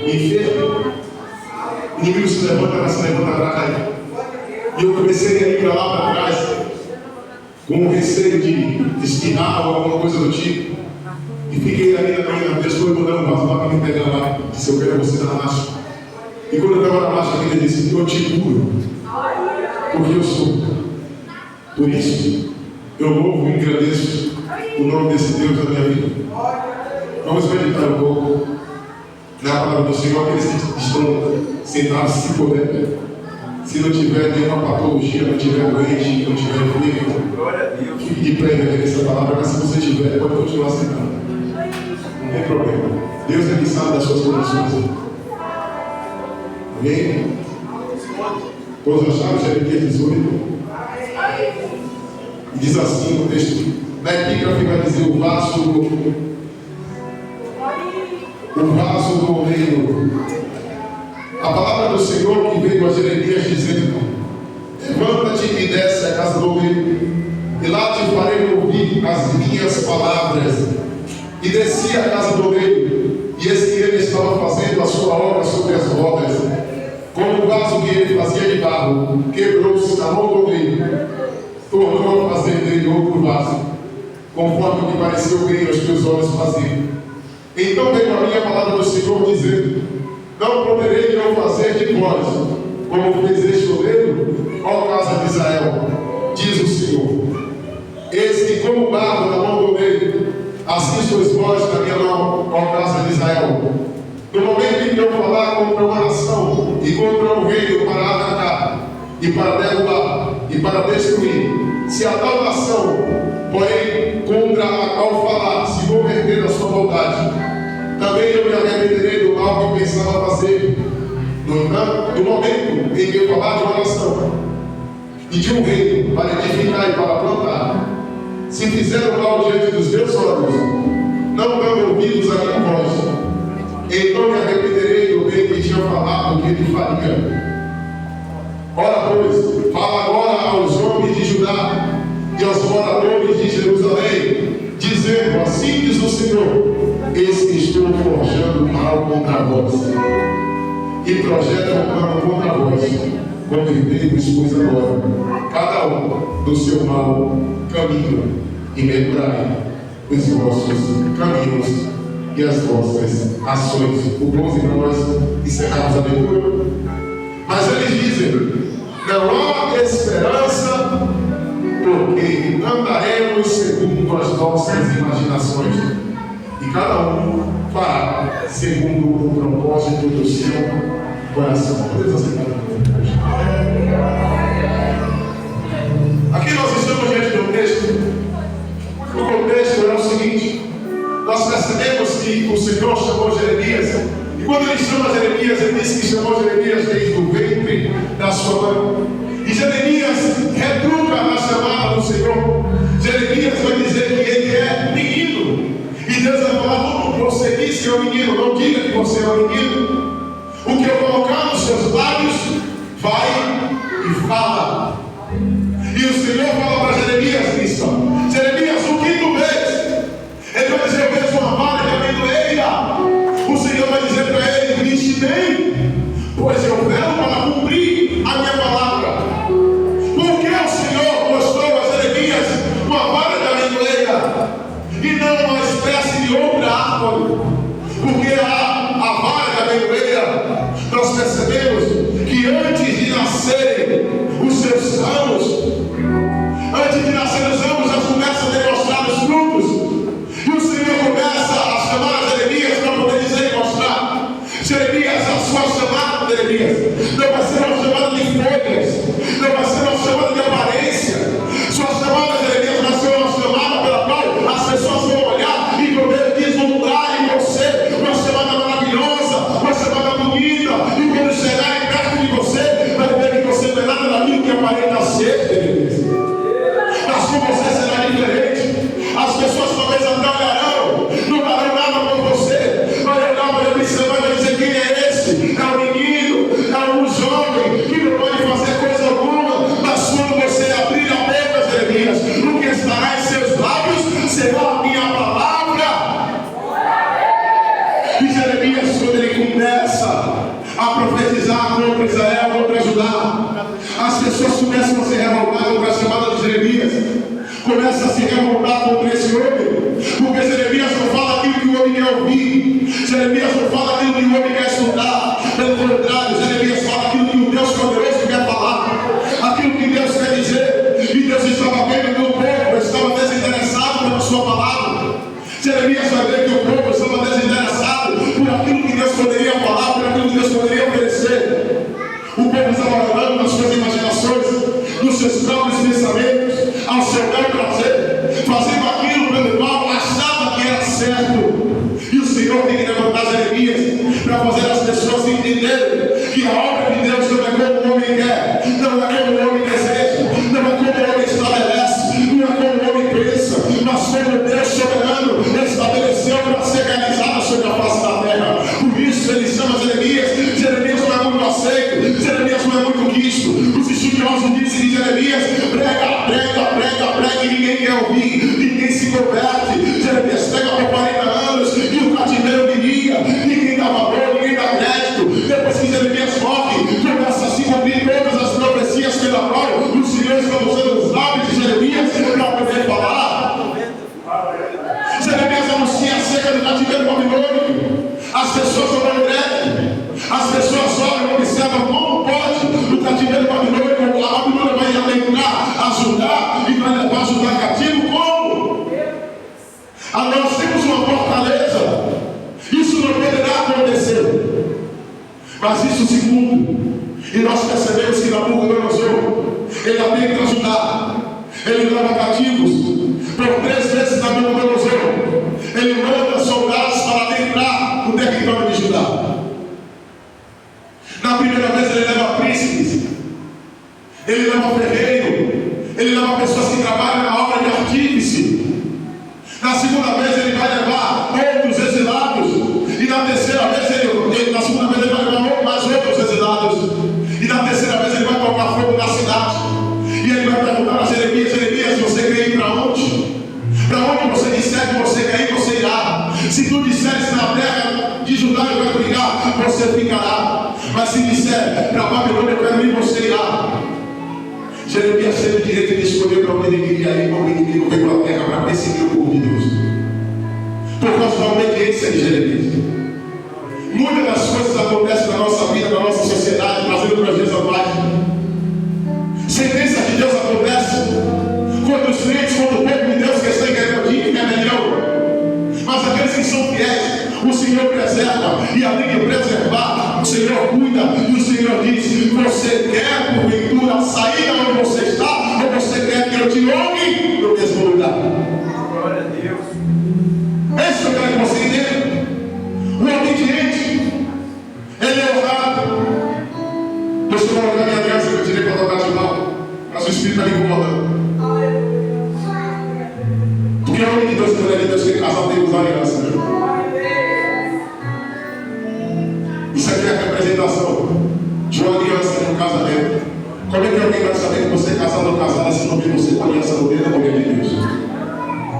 enfermo. O inimigo se levanta para cair. E eu comecei a ir para lá para trás, com o receio de espirrar ou alguma coisa do tipo. E fiquei ali na pessoa e mandando um vaso lá para me pegar lá. Disse: eu quero você na marcha. E quando eu estava na marcha, a vida disse: eu te curo, porque eu sou. Por isso, eu louvo e agradeço o nome desse Deus na minha vida. Vamos meditar um pouco na palavra do Senhor. Aqueles que estão sentados, se puder, se não tiver nenhuma patologia, não tiver doente, não tiver enfermo, fique de pé e essa palavra. Mas se você tiver, pode continuar sentado. Não tem problema. Deus é que sabe das suas condições. Amém? Todos acharam Jeremias 18? E diz assim no texto: na epígrafe vai dizer o vaso do oleiro. A palavra do Senhor que veio a Jeremias dizendo: levanta-te e desce à casa do oleiro, e lá te farei ouvir as minhas palavras. E desci à casa do oleiro, e eis que ele estava fazendo a sua obra sobre as rodas. Como o vaso que ele fazia de barro quebrou-se na mão do oleiro, tornou a fazer dele outro vaso, conforme o que pareceu bem aos teus olhos fazer. Então veio a minha palavra do Senhor dizendo: não poderei eu fazer de vós como fez este oleiro, ó casa de Israel, diz o Senhor. Eis que como barro na mão do oleiro, assim sois vós na minha mão, ó casa de Israel. No momento em que eu falar contra uma nação e contra um reino para atacar, e para derrubar, e para destruir, se a tal nação, porém, contra a qual falar, se converter na sua maldade, também eu me arrependerei do mal que pensava fazer. No entanto, no momento em que eu falar de uma nação e de um reino para edificar e para plantar, se fizer o mal diante dos meus olhos, não dando ouvidos a minha voz, então me arrependerei do bem que tinha falado que ele faria. Ora, pois, fala agora aos homens de Judá e aos moradores de Jerusalém, dizendo: assim diz o Senhor, eis que estou forjando mal contra vós, e projeto um plano contra vós. Convertei-vos, pois, agora, cada um do seu mau caminho, e melhorai os vossos caminhos e as vossas ações. O 11 para nós encerrarmos a leitura. Mas eles dizem: não há esperança, porque andaremos segundo as nossas imaginações, e cada um fará segundo o propósito do seu coração. Podemos aceitar hoje. Aqui nós estamos diante do texto. O contexto é o seguinte: nós percebemos que o Senhor chamou Jeremias, e quando ele chama Jeremias, ele disse que chamou Jeremias desde o ventre da sua mãe. E Jeremias retruca a chamada do Senhor. Jeremias vai dizer que ele é menino, e Deus vai falar: não prosseguir ser um menino, não diga que você é um menino. O que eu colocar nos seus lábios, vai e fala. E o Senhor fala para Jeremias isso: Jeremias, o que tu vês? Ele vai dizer: eu vejo uma vara de amendoeira. O Senhor vai dizer para ele: viste bem, pois eu venho para cumprir a minha palavra. Porque o Senhor mostrou a Jeremias uma vara de amendoeira e não uma espécie de outra árvore. Porque a vara de amendoeira, nós percebemos que antes de nascerem os seus ramos, antes de nascer os ramos, já começa a demonstrar os frutos. E o Senhor começa a chamar Jeremias para poder dizer e mostrar: Jeremias, a sua chamada, Jeremias, não vai ser uma chamada de folhas, não vai ser uma chamada de aparência. Sua chamada, Jeremias, vai ser uma chamada pela qual as pessoas vão olhar e poder deslumbrar em você uma chamada maravilhosa, uma chamada bonita. E quando chegarem perto de você, vai ver que você não é nada daquilo que aparenta ser, Jeremias. Mas com você será diferente. As pessoas talvez até olharão, não darão nada por você, vai olhar para ele e vai dizer: quem é esse? É um menino, é um jovem, a profetizar contra Israel, contra Judá. As pessoas começam a se revoltar contra a chamada de Jeremias, começam a se revoltar contra esse homem, porque Jeremias não fala aquilo que o homem quer ouvir, Jeremias não fala aquilo que o homem quer estudar, pelo contrário, Jeremias fala aquilo que o Deus poderoso quer falar, aquilo que Deus quer dizer, e Deus estava vendo que o povo estava desinteressado pela sua palavra. Jeremias vai ver que o povo estava desinteressado por aquilo que Deus poderia falar, por aquilo que Deus poderia oferecer. O povo estava olhando nas suas imaginações, nos seus próprios pensamentos, ao seu bel prazer, fazendo aquilo pelo qual achava que era certo. E o Senhor tem que levantar Jeremias para fazer as pessoas entenderem que a obra de Deus não é como o homem quer, não é como o homem deseja, não é como o homem estabelece, não é como o homem pensa, mas como Deus soberano estabeleceu para ser realizada sobre a face da terra. Por isso ele chama Jeremias. Jeremias não é muito aceito, Jeremias não é muito quisto. Os estudiosos dizem que Jeremias prega e ninguém quer ouvir, ninguém se converte. Jeremias prega por 40 anos e o cativeiro viria, ninguém dá valor, ninguém dá crédito. Depois que Jeremias morre, começa a se cumprir todas as profecias pela qual o Senhor está usando os lábios de Jeremias para poder falar. Jeremias anuncia acerca do cativeiro babilônico. As pessoas não dão crédito, as pessoas olham e observam como pode o cativeiro babilônico, a Babilônia vai adentrar a Judá e vai levar Judá cativo. Como? Nós temos uma fortaleza, isso não poderá acontecer, mas isso se cumpre. E nós percebemos que Nabucodonosor, ele adentra Judá, ele leva cativos. Por 3 vezes Nabucodonosor, ele manda soldados para adentrar o território de Judá. Na primeira vez ele leva príncipes, ele leva ferreiro, ele leva pessoas que trabalham na obra de artífice. Na segunda vez ele vai levar outros exilados, e na terceira vez na segunda vez ele vai levar mais outros exilados, e na terceira vez ele vai colocar fogo na cidade. E ele vai perguntar a Jeremias: Jeremias, você quer ir para onde? Para onde você disser que você quer ir, você irá. Se tu disseres na terra de Judá eu quero ficar, você ficará. Mas se disser para Babilônia eu quero ir, você irá. Jeremias teve o direito de escolher para onde ele queria ir, como o inimigo veio à terra para perseguir o povo de Deus, por causa da obediência de Jeremias. Muitas das coisas acontecem na nossa vida, na nossa sociedade, trazendo para os dias atuais. Sentenças de Deus acontecem quando os crentes, quando o povo de Deus que está em rebelião. Mas aqueles que são fiéis, o Senhor preserva, e além de preservar, o Senhor cuida. E o Senhor diz: você quer porventura sair de onde você está, ou você quer que eu te honre no mesmo lugar? Glória a Deus. É isso que eu quero que você entenda. O obediente, ele é honrado. Deus está colocando a minha aliança que eu tirei para tocar de mal, mas o Espírito está me incomodando. Porque o homem de Deus e mulher de Deus que casal tem que usar aliança. Isso aqui é a representação de uma aliança de um casamento. Como é que alguém vai saber que você é casado ou casada se não vê você com aliança no dedo? Homem de Deus.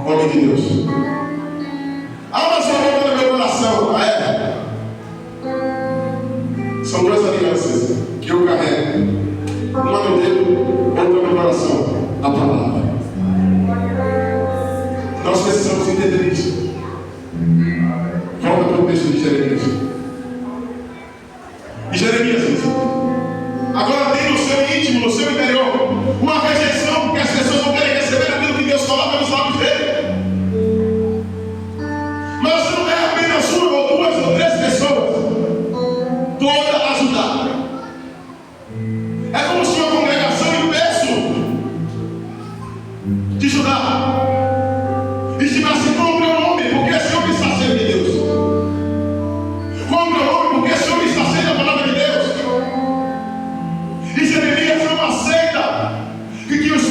Homem de Deus. Mas só volta no meu coração. São 2 alianças que eu carrego. Uma no dedo, outra no coração. A palavra. Nós precisamos entender isso. Volta para o texto de Jeremias. E Jeremias diz: agora tem no seu íntimo, no seu interior, uma rejeição, porque as pessoas não querem receber aquilo que Deus coloca nos lábios dele. Mas não é apenas 1 ou 2 ou 3 pessoas, toda a Judá. É como se uma congregação em berço de Judá estivesse contra o homem, porque esse homem está sendo de Deus. Contra o homem, porque esse homem está sendo a palavra de Deus. E Jeremias não aceita que os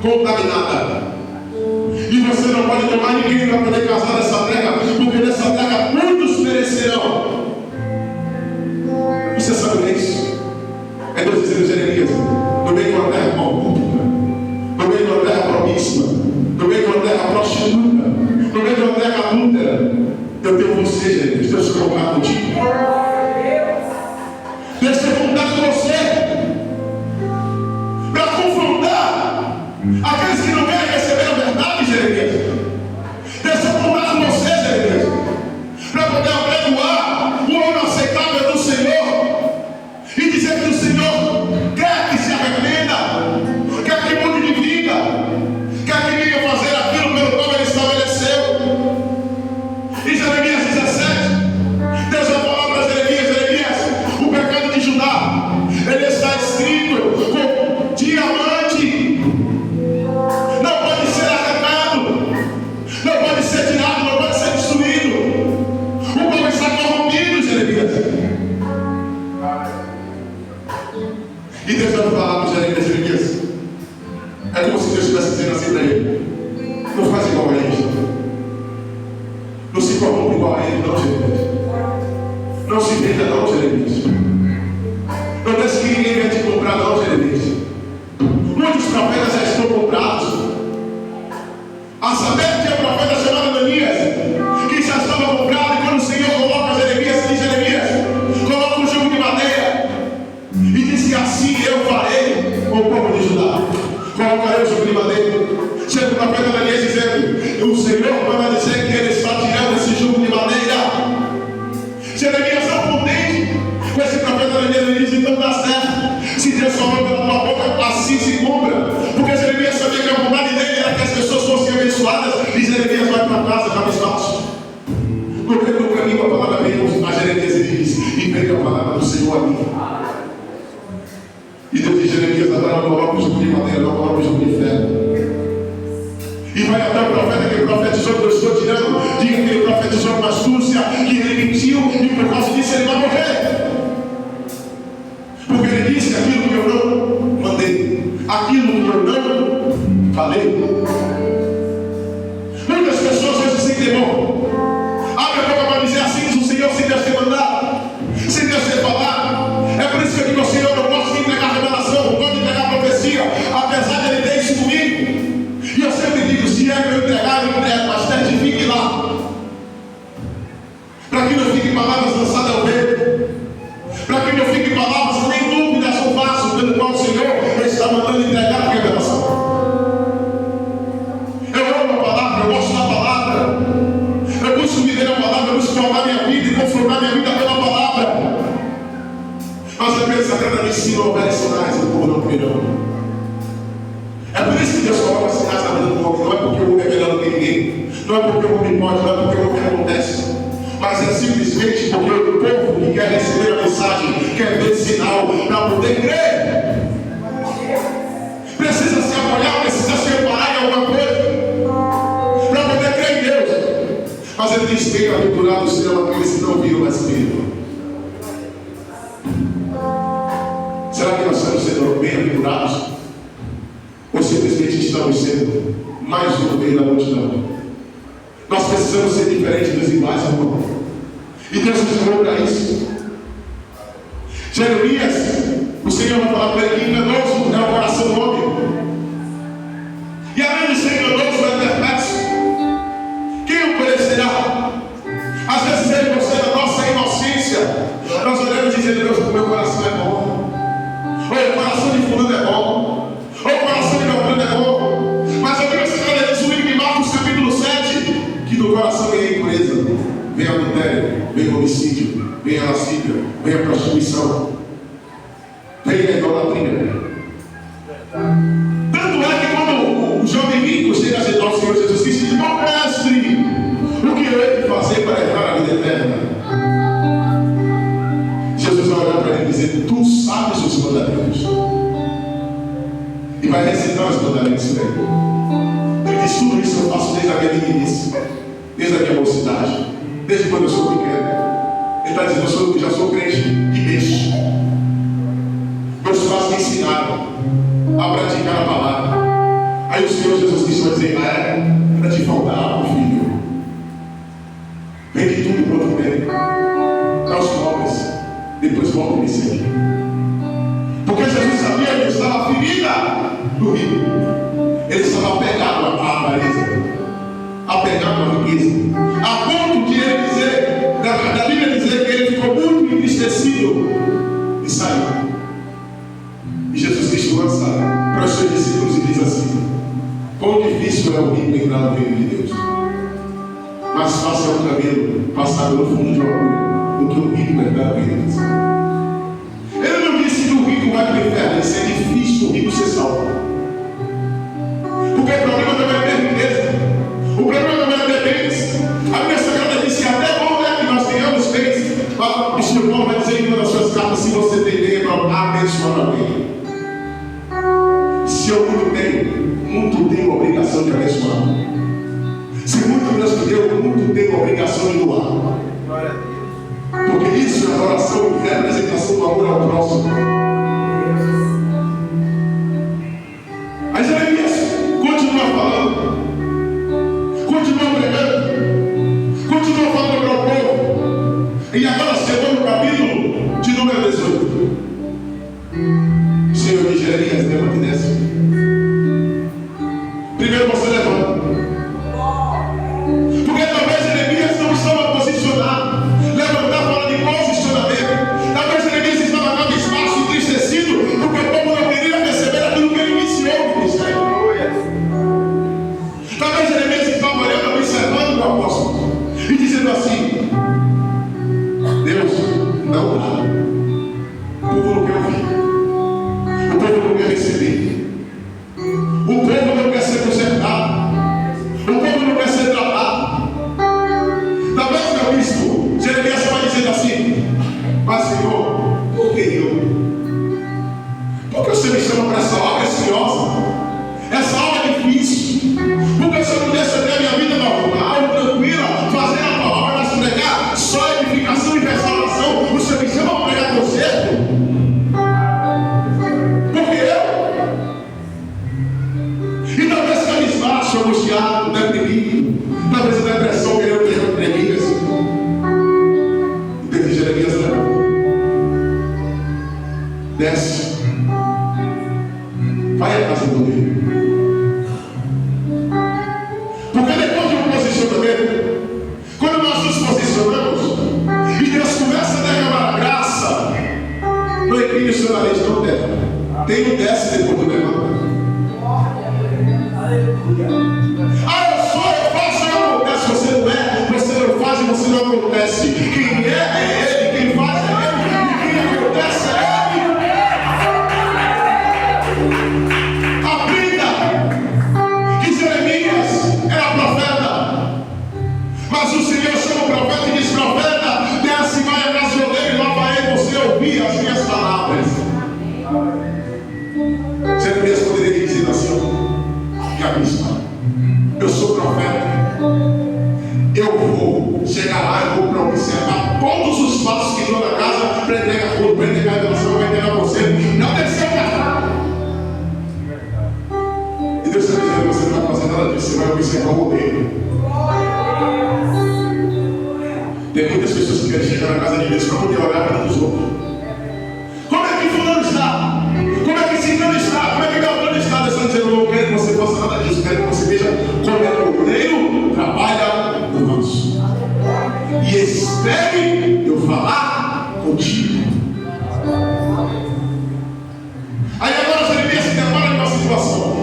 contaminada. E você não pode tomar ninguém para poder casar nessa terra, porque nessa terra muitos perecerão. Você sabe o que é isso? É Deus dizendo, Jeremias, no meio de uma terra corrupta, no meio de uma terra promíscua, no meio de uma terra prostituta, no meio de uma terra adúltera, eu tenho você, Jeremias. Deus vai contar contigo. Deus vai contar com você para confrontar aqueles que não querem receber a verdade, Jeremias. Deus vai contar com você, Jeremias, para poder apregoar o homem aceitável do Senhor e dizer que o Senhor quer que se arrependa, quer que mude de vida, quer que venha fazer aquilo pelo qual Ele estabeleceu. E Jeremias 17, Deus vai falar para Jeremias, o pecado de Judá, ele está escrito com diamante, não pode ser arrancado, não pode ser tirado, não pode ser destruído. O povo está corrompido, Jeremias. E Deus vai falar para Jeremias, é como se Deus estivesse dizendo assim para ele: não faz igual a eles, não se corrompe igual a ele, não, Jeremias. Não se venda, não, Jeremias. Não deixe que ninguém venha te comprar, não, Jeremias. Muitos profetas já estão comprados. A saber que é o profeta chamado Ananias, que já estava comprado, e quando o Senhor coloca Jeremias, diz: Jeremias, coloca um jugo de madeira, e diz que assim eu farei com o povo de Judá. Colocarei o jugo de madeira. Chega o profeta Ananias dizendo: o Senhor manda dizer que ele está tirando esse jugo de madeira. Jeremias não contente com esse profeta Ananias, ele diz: então dá certo. Se Deus falou pela tua boca, assim se cumpra. Porque Jeremias sabia que a vontade dele era que as pessoas fossem abençoadas, e Jeremias vai para casa cabisbaixo. No meio do caminho a palavra veio a Jeremias e diz: e veio a palavra do Senhor a mim. E Deus diz: Jeremias, agora não coloca o jugo de madeira, não coloca o jugo de ferro. E vai até o profeta que profetizou que eu estou tirando. Diga que ele profetizou com astúcia, que ele mentiu, e por causa disso ele vai morrer. Porque ele disse que aquilo que eu não mandei, aquilo que eu não falei. Muitas pessoas hoje sem temor abre a boca para dizer: assim diz o Senhor, sem Deus ter mandado, sem Deus ter falado. É por isso que eu digo ao Senhor: eu não posso te entregar a revelação, não posso te entregar a profecia, apesar de Ele ter isso comigo. E eu sempre digo: se é para eu entregar, eu entrego, mas testifique lá, para que não fiquem palavras lançadas ao vento, para que não fiquem palavras nem dúvidas no vaso pelo qual o Senhor está mandando entregar a revelação. Eu amo a palavra, eu gosto da palavra, eu busco viver a palavra, eu busco formar minha vida e confrontar minha vida pela palavra. Mas às vezes a cada ensino houver sinais, o povo não crerão. É por isso que Deus coloca sinais na vida do homem. Não é porque o homem é melhor do que ninguém, não é porque o homem pode, não é porque o homem acontece, mas é simplesmente porque o povo que quer receber a mensagem quer ver sinal para poder crer. Precisa se apoiar, precisa se reparar em alguma coisa para poder crer em Deus. Mas ele diz: bem-aventurados serão aqueles que não viram, mas creram. Será que nós estamos sendo bem-aventurados? Ou simplesmente estamos sendo mais um no meio da multidão? Nós precisamos ser diferentes dos iguais, irmão. E Deus nos chamou para isso. Jeremias, o Senhor vai falar para ele que enganoso é o coração do homem. E além de ser enganoso, é perverso. Quem o conhecerá? Às vezes eu e você, na nossa inocência, nós olhamos dizendo: Deus, o meu coração é bom. Ou o coração de fulano é bom. Ou o coração de Beltrano é bom. Mas eu digo: Senhor, diz o livro de Marcos capítulo 7, que do coração vem a impureza, vem a adultério, vem o homicídio, vem a lascívia, vem a prostituição, vem a idolatria. Tanto é que quando o jovem rico chega a aceitar o Senhor Jesus Cristo, diz: bom mestre, o que eu hei de fazer para entrar na vida eterna? Jesus vai olhar para ele e dizer: tu sabes os mandamentos. E vai recitar os mandamentos para ele. Ele diz: tudo isso eu faço desde a minha meninice, desde a minha mocidade, desde quando eu sou pequeno. Ele está dizendo: eu já sou crente de berço. Meus pais me ensinaram a praticar a palavra. Aí o Senhor Jesus Cristo vai dizer: para te faltar, meu filho, vende tudo quanto tem, dá os pobres, depois volta e me segue. Porque Jesus sabia que estava ferida do rico. Ele estava apegado à avareza, apegado à riqueza, a ponto de ele dizer, da Bíblia dizer que ele ficou muito entristecido e saiu. E Jesus Cristo lança para os seus discípulos e diz assim: quão difícil é o rico entrar no reino de Deus. Mais fácil é o camelo passar pelo fundo de uma agulha do que o rico entrar no reino de Deus. Ele não disse que o rico vai para o inferno, ele disse: é difícil o rico ser salvo. Porque o problema não é ter riqueza, o problema não é ter bens. A Bíblia Sagrada diz que até bom é que nós tenhamos bens. O Senhor Paulo vai dizer em uma das suas cartas: se você tem bem, é para abençoar alguém. Se eu muito tenho a obrigação de abençoar. Se muito Deus me deu, muito tenho a obrigação de doar. Porque isso é adoração e representação do amor ao próximo. Mas Jeremias continua falando, continua pregando, continua falando para o povo. E agora chegou no capítulo de número 18. O Senhor diz: Jeremias, levanta e desce. Primeiro você levanta. Porque talvez Jeremias não estava posicionado. Levantar fora de posicionamento. Talvez Jeremias estava cabisbaixo, entristecido, porque o povo não queria receber aquilo que ele iniciou no ministério. Talvez Jeremias estava olhando, observando o apóstolo e dizendo assim: Deus não dá. O povo não quer ouvir. O povo não quer receber. O povo não quer ser consertado. O povo não quer ser tratado. Talvez, meu bispo, Jeremias vai dizendo assim: mas Senhor, por que eu? Porque o Senhor me chama para essa obra espinhosa, essa obra difícil? Porque o Senhor não deixa ter a minha vida normal, tranquila, fazer a tua obra, mas pregar só edificação e restauração? O Senhor me chama para pregar conserto? Porque eu? E talvez cabisbaixo, angustiado, deprimido, talvez a depressão querendo ter tremidas. E desde Jeremias levanta, desce, vai à casa do rei. Porque depois de um posicionamento, quando nós nos posicionamos e Deus começa a derramar a graça, não incline o seu nariz, não deve. Tem um desce depois do levanta. Eu faço e não acontece. Você não é, você não faz e você não acontece. Quem é ele, quem faz é ele, e quem acontece é ele. Aprenda que Jeremias era profeta, mas o Senhor chama o profeta e diz: profeta, desce, vai a casa do oleiro e lá vai você ouvir as minhas palavras. Jeremias poderia dizer assim: eu sou profeta, eu vou chegar lá, eu vou para observar todos os passos que estão na casa, para entregar tudo, para entregar a revelação, para entregar você. Não desceu para cá. E Deus está dizendo: você não vai fazer nada disso, você vai observar o oleiro. Tem muitas pessoas que querem chegar na casa de Deus para poder olhar a vida dos outros. Como é que fulano está? Como é que ciclano está? Como é que Beltrano está? Deus está dizendo: eu não quero que você faça nada disso, quero que você veja como é que o oleiro trabalha no manso. E espere eu falar contigo. Aí agora Jeremias se depara com uma situação.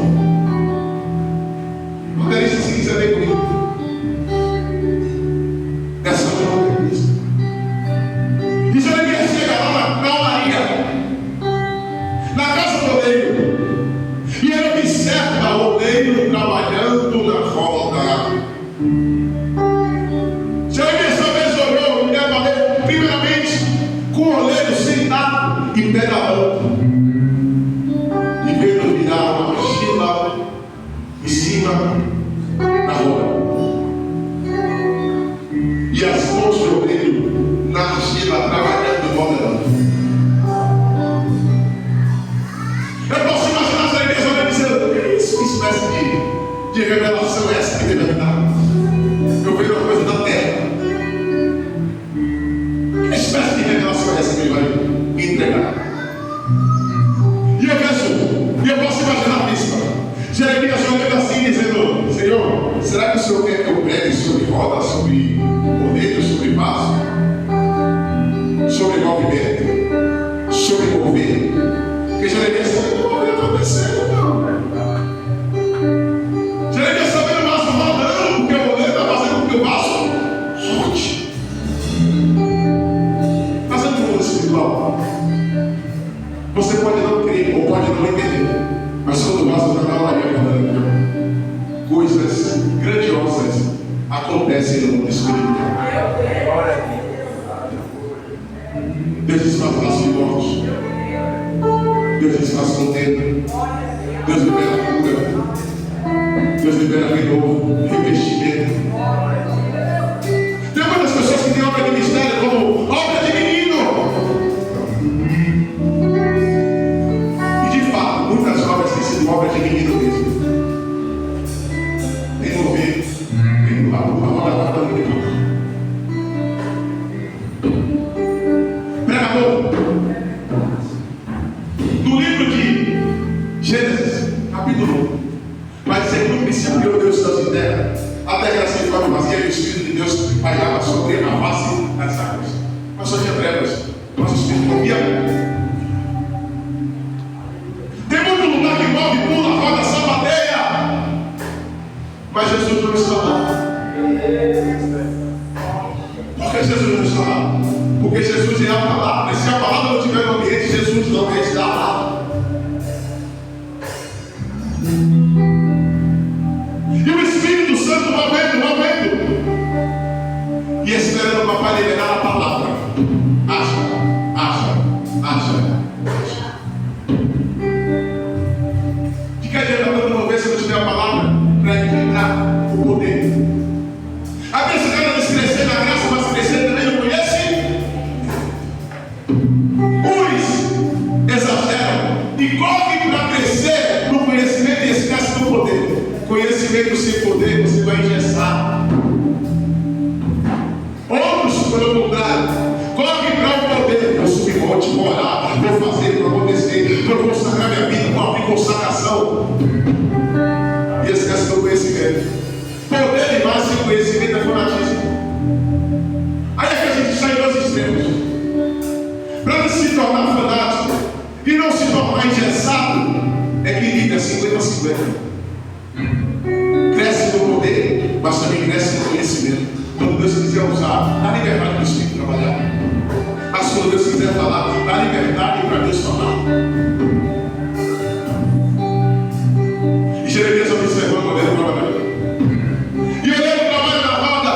Roteirista, se quiser ver comigo. Essa é uma roteirista. E Jeremias chega lá na olaria, na casa do oleiro, e ele observa o oleiro trabalhando na roda. Jeremias talvez olhou e deve primeiramente com o oleiro sentado e pedalando, e vendo virar uma mochila em cima da roda, e as mãos do oleiro na mochila trabalhando e modelando. Eu posso imaginar Jeremias olhando e dizendo: que espécie de de revelação é essa que deve dar? Eu vejo uma coisa da terra. Que espécie de revelação é essa que ele vai me entregar? E eu posso imaginar isso. Jeremias olhando assim, dizendo: Senhor, será que o Senhor quer que eu pregue sobre roda, sobre poder, sobre vaso, sobre movimento, sobre mover? Porque Jeremias sabe que não vai acontecer, não. Jeremias sabe que o vaso rodando, porque o poder está fazendo com que o vaso rode. Fazendo no mundo espiritual. Você pode não crer ou pode não entender, mas quando o vaso está na olaria rodando, coisas grandiosas acontecem no mundo espiritual. Deus desfaz laços de morte. Deus desfaz contenda. Deus libera cura. Deus libera renovo, revestimento. Tem muitas pessoas que têm obra de mistério como obra de menino. E de fato, muitas obras têm sido obra de menino mesmo. Tem mover, tem a roda guarda muito. Pregador. No livro de Gênesis, capítulo 1, vai dizer que no princípio criou Deus céus e terra, a terra era sem forma vazia e o Espírito de Deus pairava sobre a face das águas. Mas só tinha trevas, mas o Espírito movia. Tem muito lugar que move, pula, roda, sapateia, mas Jesus não está lá. Por que Jesus não está lá? Porque Jesus é a palavra. Se a palavra não estiver no ambiente, Jesus não está lá. E o Espírito Santo movendo. E esperando o papai liberar a palavra. Acha. De que adianta tanto mover se não tiver a palavra para equilibrar o poder? A minha cara diz crescer na graça, mas crescer também no conhecimento. Uns exageram e correm para crescer no conhecimento e esquecem do poder. Conhecimento sem poder, você vai engessar. Outros, pelo contrário, correm para o poder. Vou subir monte, vou orar, vou fazer, vou acontecer, vou consagrar minha vida, vou abrir consagração. E esquece do conhecimento. Poder e mais sem conhecimento é fanatismo. Aí é que a gente sai dos extremos. Para se tornar fanático e não se tornar engessado, equilíbrio é 50-50. Cresce no poder, mas também cresce no conhecimento. Quando Deus quiser usar, dá liberdade para o Espírito trabalhar. Mas quando Deus quiser falar, dá liberdade para Deus falar. E Jeremias observando o dedo trabalhando. E olhando o trabalho da roda.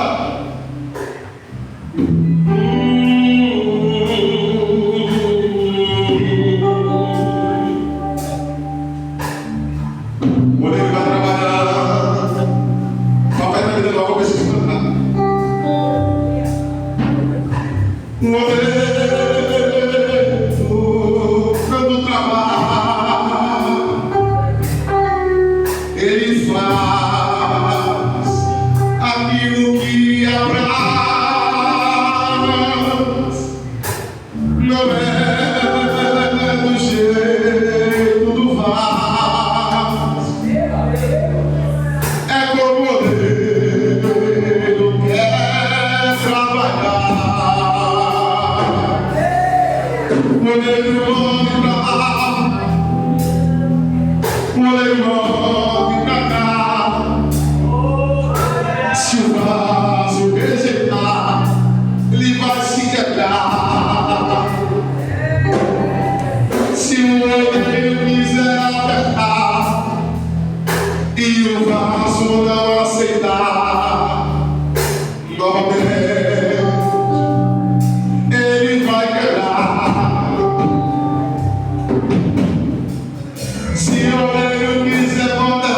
O dedo vai trabalhar. Papai está me dando algo para se espantar. O dedo, quando trabalha, ele faz aquilo que apraz. Não é do jeito do vaso, é como o dedo quer trabalhar. O dedo move pra lá, o dedo move pra cá. Se o vaso rejeitar, ele vai se quebrar. Se o dedo quiser apertar e o vaso não aceitar, novamente ele vai quebrar. Se o dedo quiser voltar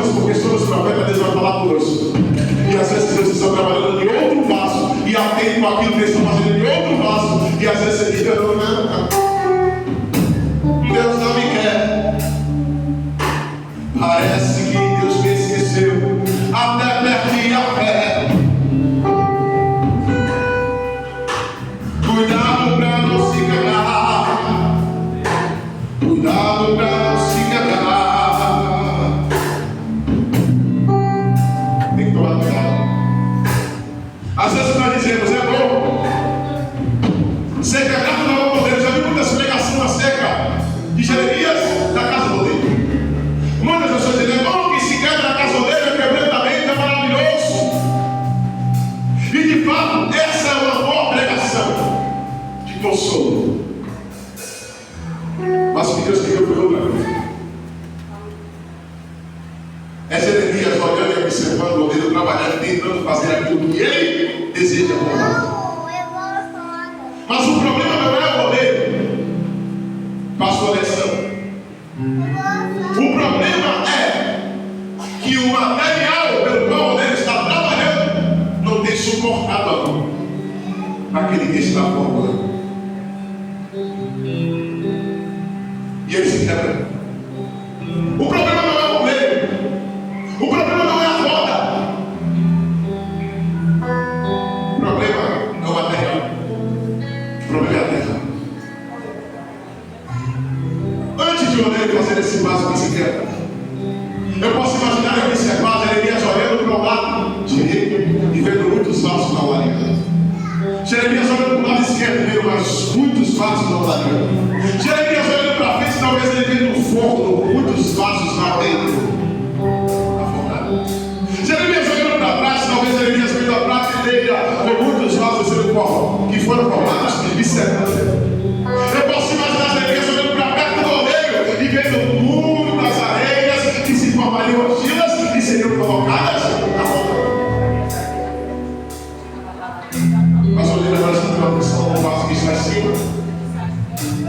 problemas porque somos profetas, Deus vai falar conosco. E às vezes Deus está trabalhando em outro vaso e atende com aquilo que eles estão fazendo em outro vaso. E às vezes você diz, não, Deus não me quer. Parece que Deus me esqueceu. Até perdi a fé. Cuidado para não se cagar. Cuidado para não se cagar. Tem que tomar cuidado. Às vezes nós dizemos, é bom ser cagado na mão de Deus. Já vi muitas pregações acerca de Jeremias da casa do Deus. Muitas pessoas dizem, é bom que se quebra na casa do Deus, é quebrantamento, é maravilhoso. E de fato, essa é uma boa pregação de consolo. Mas o que Deus queria foi outra coisa. É Jeremias olhando e observando o Deus trabalhando, tentando fazer aquilo que ele deseja fazer. Mas o problema não é o rodeio, pastor Alessandro. O problema é que o material pelo qual o rodeio está trabalhando não tem suportado a mão naquele que está formando. E ele se quebra. O problema não é o rodeio. O problema não é a roda. O problema é o material. O problema é a terra. Antes de eu fazer esse passo que se quebra, eu posso imaginar e observar Jeremias olhando para o lado direito e vendo muitos vasos na lareira. Jeremias olhando para o lado esquerdo e vendo mais muitos vasos na lareira. Jeremias olhando para frente, talvez ele vendo um forno, muitos vasos lá dentro. Jeremias olhando para trás, talvez Jeremias vendo a prateleira com muitos vasos que foram formados e secando. Eu posso imaginar Jeremias olhando para perto do rodeio e vendo muitas areias que se formariam argilas e seriam colocadas na roda. Mas olhando agora, você tem uma atenção no vaso que está acima.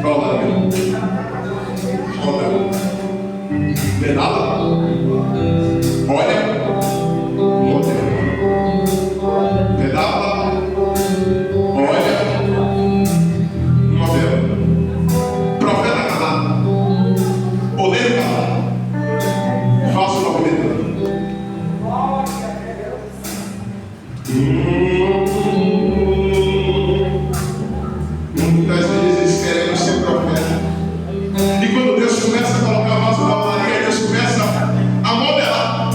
Roda. Roda. Pedala. Olha. Pedala, olha, modelo, profeta calado, oleiro calado, falso movimento. Muitas vezes queremos ser profeta, e quando Deus começa a colocar a vaso na olaria, Deus começa a modelar.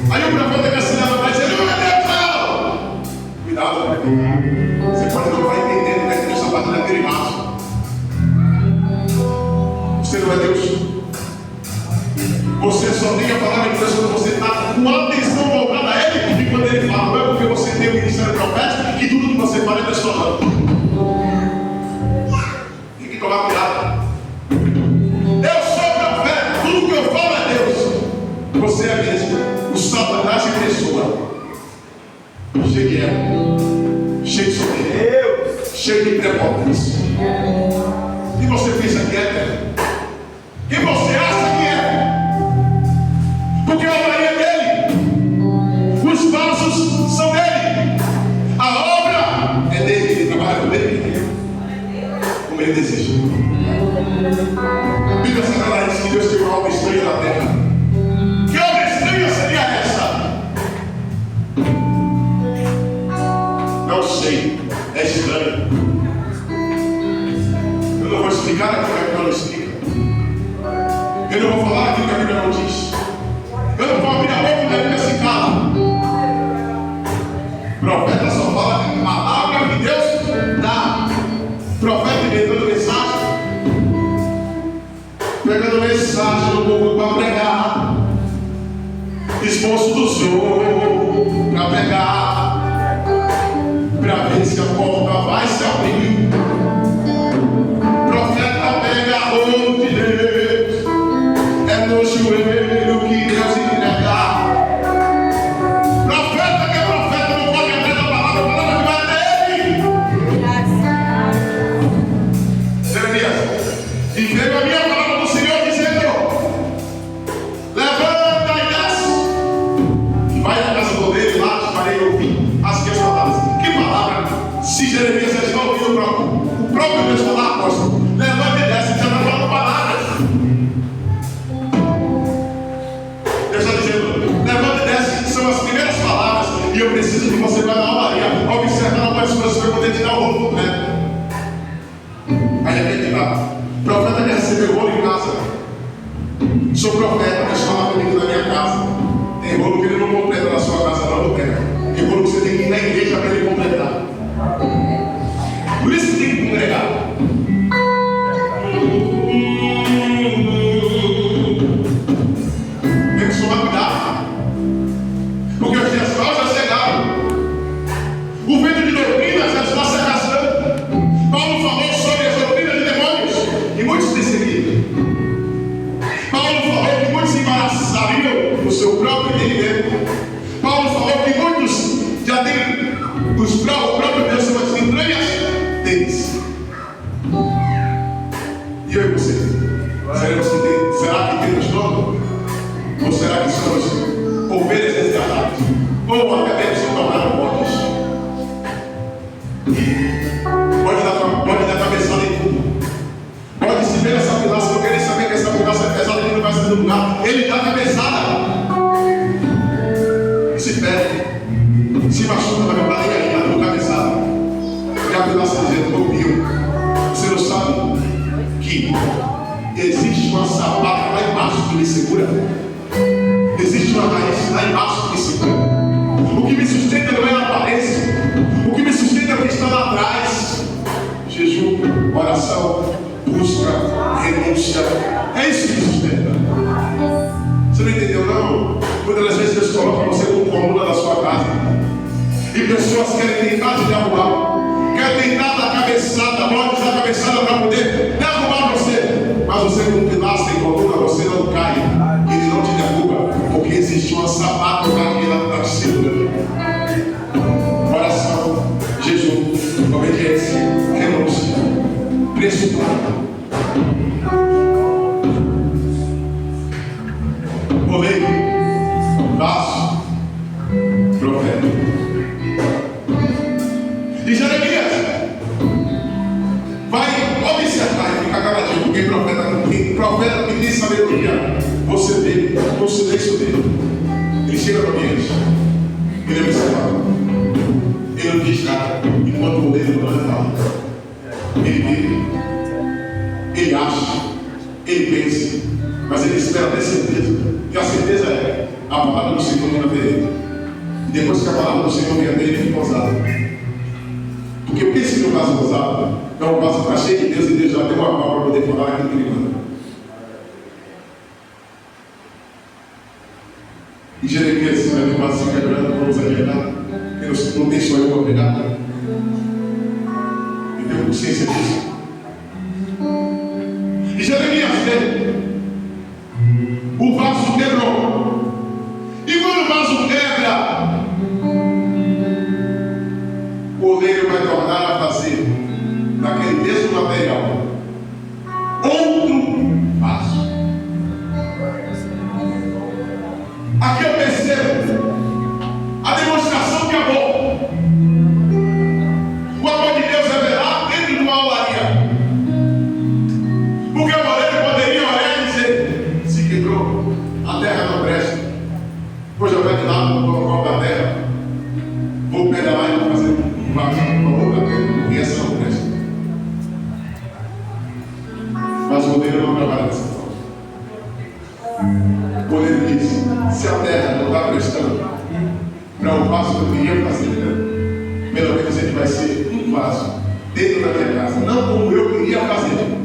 Aí o profeta quer se levantar e dizer, não é Deus não! Cuidado, você pode não estar entendendo que Deus está batendo naquele vaso. Você não é Deus. Você só tem a palavra de Deus quando você está com a atenção voltada a Ele. E quando Ele fala, não é porque você tem o ministério profético que tudo que você fala é Deus falando. Tem que tomar cuidado. Eu sou profeta, tudo que eu falo é Deus. Você é mesmo. O Satanás em pessoa. Cheio de ego, cheio de soberania, cheio de prepotência. E você pensa que é? E você acha que é? Porque a obra é dele, os vasos são dele, a obra é dele, ele trabalha com ele, como ele deseja. A Bíblia Sagrada diz que Deus tem uma obra estranha na terra. Que obra estranha seria essa? Não sei, é estranho. Eu não vou explicar aquilo que a Bíblia não explica. Eu não vou falar aquilo que a Bíblia não diz. Eu não vou abrir a boca da Bíblia se cala. Profeta só fala que a palavra que Deus dá. Profeta inventando mensagem, pegando mensagem no povo para pregar, esforço do Senhor para pregar, para ver se a porta vai se abrir. Profeta pega a roupa de Deus, é no joelho que Deus entregar. Profeta que é profeta não pode entrar na palavra, a palavra que vai dele. Jeremias, e veio a minha palavra do Senhor dizendo: levanta e desce. entendimento. Paulo falou que muitos já têm o próprio Deus são as entranhas deles. E eu e você? Será que temos dono? Ou será que somos ovelhas resgatadas? Ou acabamos se tornar mortos? Pode dar cabeçada em tudo. Pode se ver essa pilaça, não querer saber que essa pilaça é pesada e não vai sair do lugar. Ele dá cabeçada. E se perde. Se machuca, vai comprar nem aí, dá cabeçada. E a pilaça dizendo, meu Deus, você não sabe que existe uma sapata lá embaixo que me segura. Existe uma raiz lá embaixo que me segura. O que me sustenta não é a aparência. O que me sustenta é o que está lá atrás. Jejum, oração, busca, renúncia. É isso que me sustenta. Você não entendeu não? Muitas das vezes Deus coloca você como coluna da sua casa. E pessoas querem tentar te derrubar. Querem tentar dar cabeçada, pode usar a cabeçada para poder derrubar você. Mas você como pilastra e coluna, você não cai. Ele não te derruba. Porque existe uma sapata naquela para te segurar. Oração, jejum, obediência, renúncia, preço pago. Oleiro, vaso, profeta. E Jeremias vai observar e ficar caladinho, porque profeta que tem sabedoria, você vê no silêncio dele. Ele chega no ambiente, ele é observado, ele não diz nada, enquanto o oleiro não fala. Ele vê, ele acha, ele pensa, mas ele espera ter certeza. E a certeza é a palavra do Senhor na vida dele. E depois que a palavra do Senhor vem a dele, ele fica ousado. Porque pense no vaso ousado. É um vaso que está cheio de Deus e Deus já tem uma mão para poder falar aquilo que ele manda. E Jeremias disse: vai ter vaso se quebrando, não vamos adiantar. Não tem só eu para pregar. E tenho consciência disso. E Jeremias vê. O vaso quebrou. E quando o vaso quebra, o oleiro vai tornar a fazer daquele mesmo material outro vaso. Aqui eu percebo a demonstração de amor. O amor de Deus revelado dentro de uma olaria. Porque o oleiro poderia olhar e dizer: se quebrou, a terra não presta. Hoje eu vou de lá, vou colocar da terra, vou pedalar e vou fazer um vaso com a outra terra, porque essa não presta. Mas o oleiro não trabalha dessa forma. O oleiro diz: se a terra não está prestando para o vaso que eu queria fazer, pelo menos ele vai ser um vaso dentro da minha casa, não como eu queria fazer,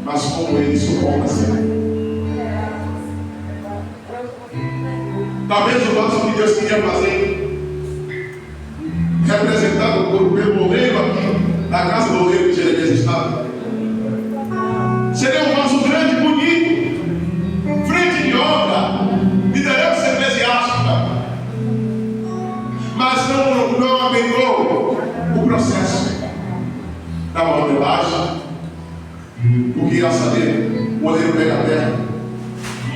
mas como ele suporta ser. Talvez o vaso que Deus queria fazer, representado pelo oleiro aqui, na casa do oleiro que Jeremias estava, seria um vaso grande, bonito, frente de obra, liderança eclesiástica, mas não aguentou o processo da modelagem. O que irá saber? O oleiro pega a terra,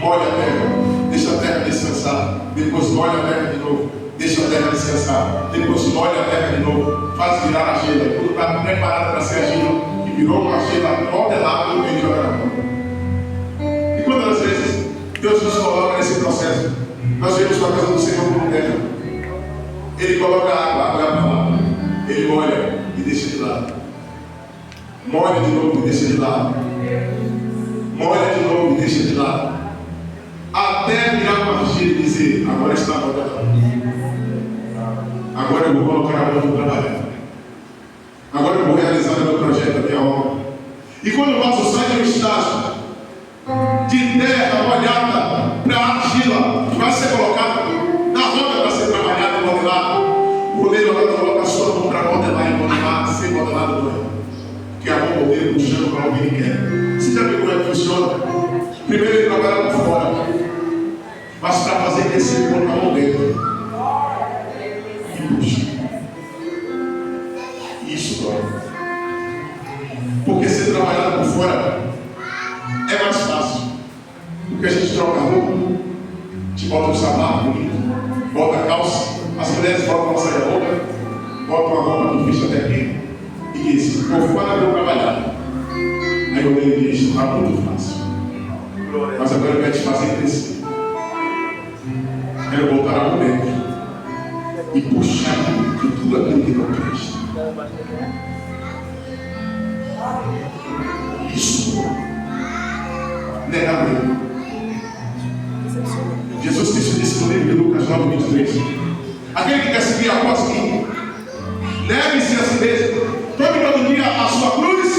molha a terra, deixa a terra descansar, depois molha a terra de novo, deixa a terra descansar, depois molha a terra de novo, faz virar a argila, tudo está preparado para ser argila, e virou uma argila modelada no meio de jogar na mão. E quantas vezes Deus nos coloca nesse processo? Nós vemos na casa do Senhor como terra. Ele coloca água, água é a palavra, ele molha e deixa de lado, molha de novo e deixa de lado, molha de novo e deixa de lado, até virar uma argila e dizer: agora está modelado, agora eu vou colocar a mão no trabalho, agora eu vou realizar o meu projeto, a minha obra. E quando o vaso sai de um estágio de terra molhada para a argila que vai ser colocada na roda para ser trabalhada e modelada, o oleiro agora coloca a sua mão para modelar e modelar, ser modelado não é. Que a mão oleiro puxando para onde ele quer. Você já viu como é que funciona? Primeiro ele trabalha por fora. Mas para fazer crescer, põe a mão dentro e puxa. Isso dói. Porque ser trabalhado por fora é mais fácil. Porque a gente troca a roupa, a gente bota um sapato bonito, bota a calça, as mulheres botam uma saia longa, botam uma roupa que vista até aqui e diz: por fora eu vou trabalhar. Aí eu olhei e disse: está muito fácil. Mas agora eu quero te fazer crescer. Quero voltar a mão dentro e puxar de tudo aquilo que não presta. Isso. Negar mesmo. Jesus disse no livro de Lucas 9:23: aquele que quer seguir após mim, leve-se a si mesmo, tome todo dia a sua cruz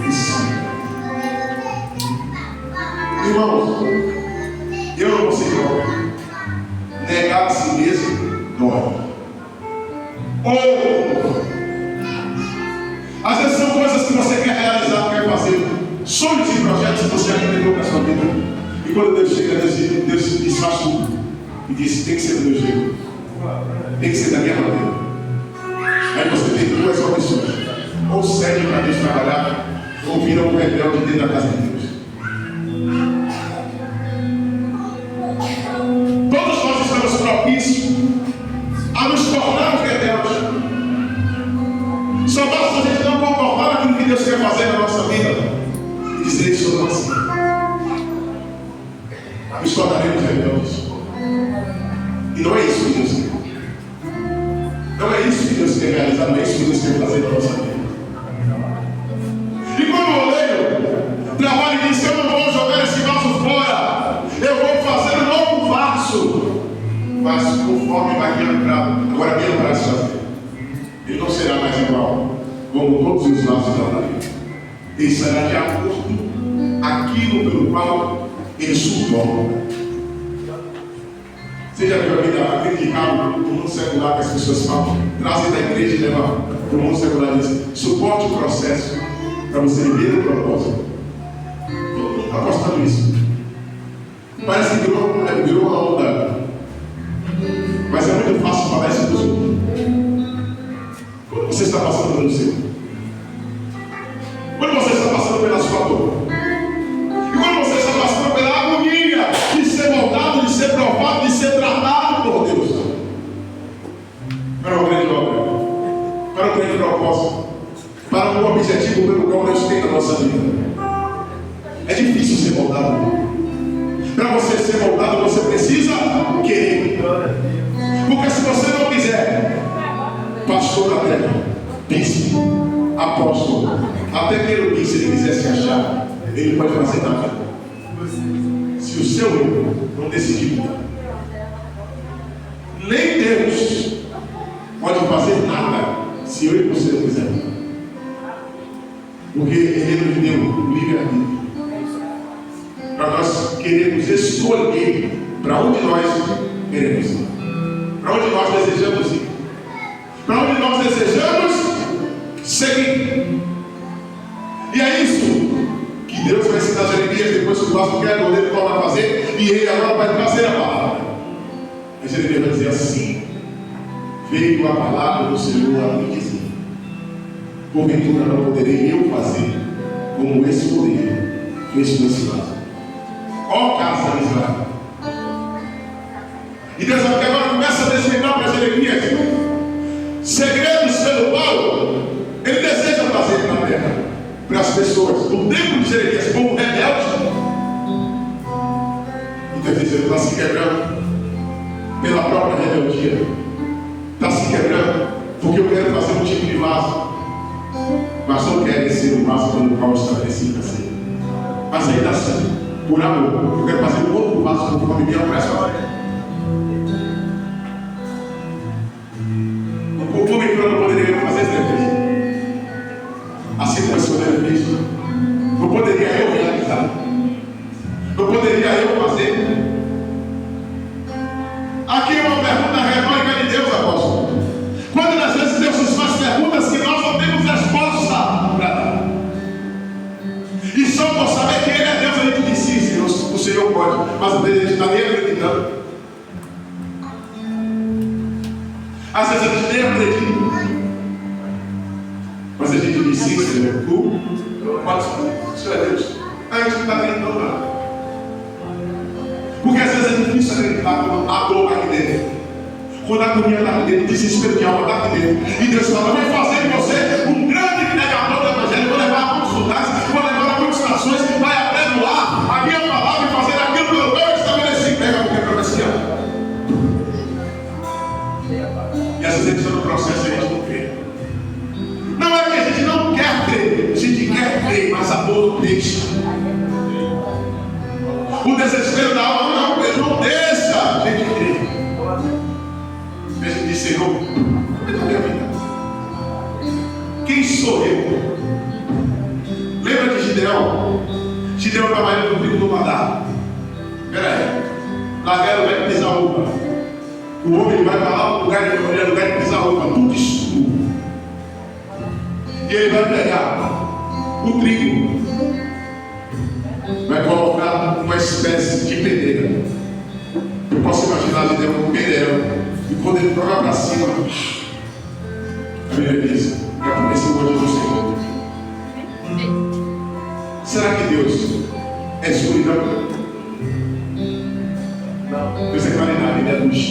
e siga. Irmãos, eu não consigo negar a si mesmo dói. Ou às vezes são coisas que você quer realizar, quer fazer, sonhos e projetos que você acreditou na sua vida. E quando Deus chega, Deus desfaz tudo e diz: tem que ser do meu jeito, tem que ser da minha maneira. Aí você tem duas opções: ou segue para Deus trabalhar, ou vira um rebelde dentro da casa de Deus. Todos nós estamos propícios a nos tornarmos rebeldes. Só basta a gente não concordar naquilo que Deus quer fazer na nossa vida e dizer: isso não é assim. Nos tornaremos rebeldes. E não é isso que Deus quer. Não é isso que Deus quer realizar, não é isso que Deus quer fazer na nossa vida. E quando o oleiro trabalha e diz: eu não vou jogar esse vaso fora, eu vou fazer um novo vaso. Mas conforme vai guiando para, agora guiando para se fazer, ele não será mais igual como todos os vasos da vida. Ele será de acordo com aquilo pelo qual ele suporta. Você já viu a vida criticada no mundo secular que as pessoas falam, trazem da igreja e levam para o mundo secular e dizem: suporte o processo para você viver o propósito. Todo mundo está apostando nisso. Parece que virou uma onda. Mas é muito fácil falar isso para os outros. Quando você está passando pelo seu, quando você está passando pela sua dor, e quando você está passando pela agonia de ser moldado, de ser provado, de ser tratado por Deus, para uma grande obra, para um grande propósito, para um objetivo pelo qual Deus tem na nossa vida, é difícil ser moldado. Para você ser moldado, você precisa querer. Porque se você não quiser, pastor da terra, príncipe, apóstolo, até querubim, se ele quiser se achar, ele não pode fazer nada. Se o seu eu não decidir mudar, nem Deus pode fazer nada se eu e você não quiser. Porque ele nos deu livre-arbítrio para nós queremos escolher para onde nós queremos ir, para onde nós desejamos ir, para onde nós desejamos seguir. E é isso que Deus vai ensinar a Jeremias depois que o vaso quer, o oleiro torna a fazer, e ele agora vai trazer a palavra. Aí Jeremias vai dizer assim: veio a palavra do Senhor a me dizer: porventura não poderei eu fazer como esse oleiro fez com esse vaso, ó casa de Israel. E Deus agora começa a desvendar para Jeremias segredos pelo qual ele deseja fazer na terra, para as pessoas. No tempo de Jeremias, como rebelde, e Deus diz: ele está se quebrando pela própria rebeldia, está se quebrando porque eu quero fazer um tipo de vaso, mas não querem ser o vaso pelo qual eu estabeleci para ser. Mas ainda assim, por amor, eu quero fazer um outro vaso conforme minha pressa. O clube que eu não poderia fazer esse desejo, assim como esse poder fez, não poderia eu realizar, não poderia eu fazer. Aqui é uma pergunta retórica de Deus, apóstolo. Quando às vezes Deus nos faz perguntas que nós não temos resposta para dar, e só por saber que Ele é Deus, a gente diz: sim, Senhor, o Senhor pode, mas a gente está nem acreditando. Às vezes a gente nem acredita. Mas a gente diz sim, Senhor, tu pode ser. Senhor é Deus. A gente não está acreditando nada. Porque às vezes é difícil acreditar quando a dor está aqui dentro. Quando a agonia está aqui dentro, o desespero de alma está aqui dentro. E Deus fala, eu vou fazer de você um grande pregador do Evangelho. Vou levar a muitos lugares, vou levar a muitas nações, vai apregoar a minha palavra e fazer aquilo que eu estabeleci. Pega porque é profecia. E às vezes a gente está no processo e a gente não crê. Não é que a gente não quer crer, a gente quer crer, mas a dor não deixa. O desespero da alma não deixa a gente crer. A gente diz, Senhor, como é que é a minha vida? Quem sou eu? Lembra de Gideão? Gideão estava indo no trigo do Madá. Espera aí. Largaram o lugar de pisar roupa. O homem vai para lá, o lugar de pisar roupa, tudo escuro. E ele vai pegar o trigo, vai colocar uma espécie de peneira. Eu posso imaginar de Deus um pedreiro. E quando ele joga para cima, a Bíblia diz: é porque esse hoje do Senhor. Será que Deus é escuridão? Não. Deus é claridade, Ele é luz.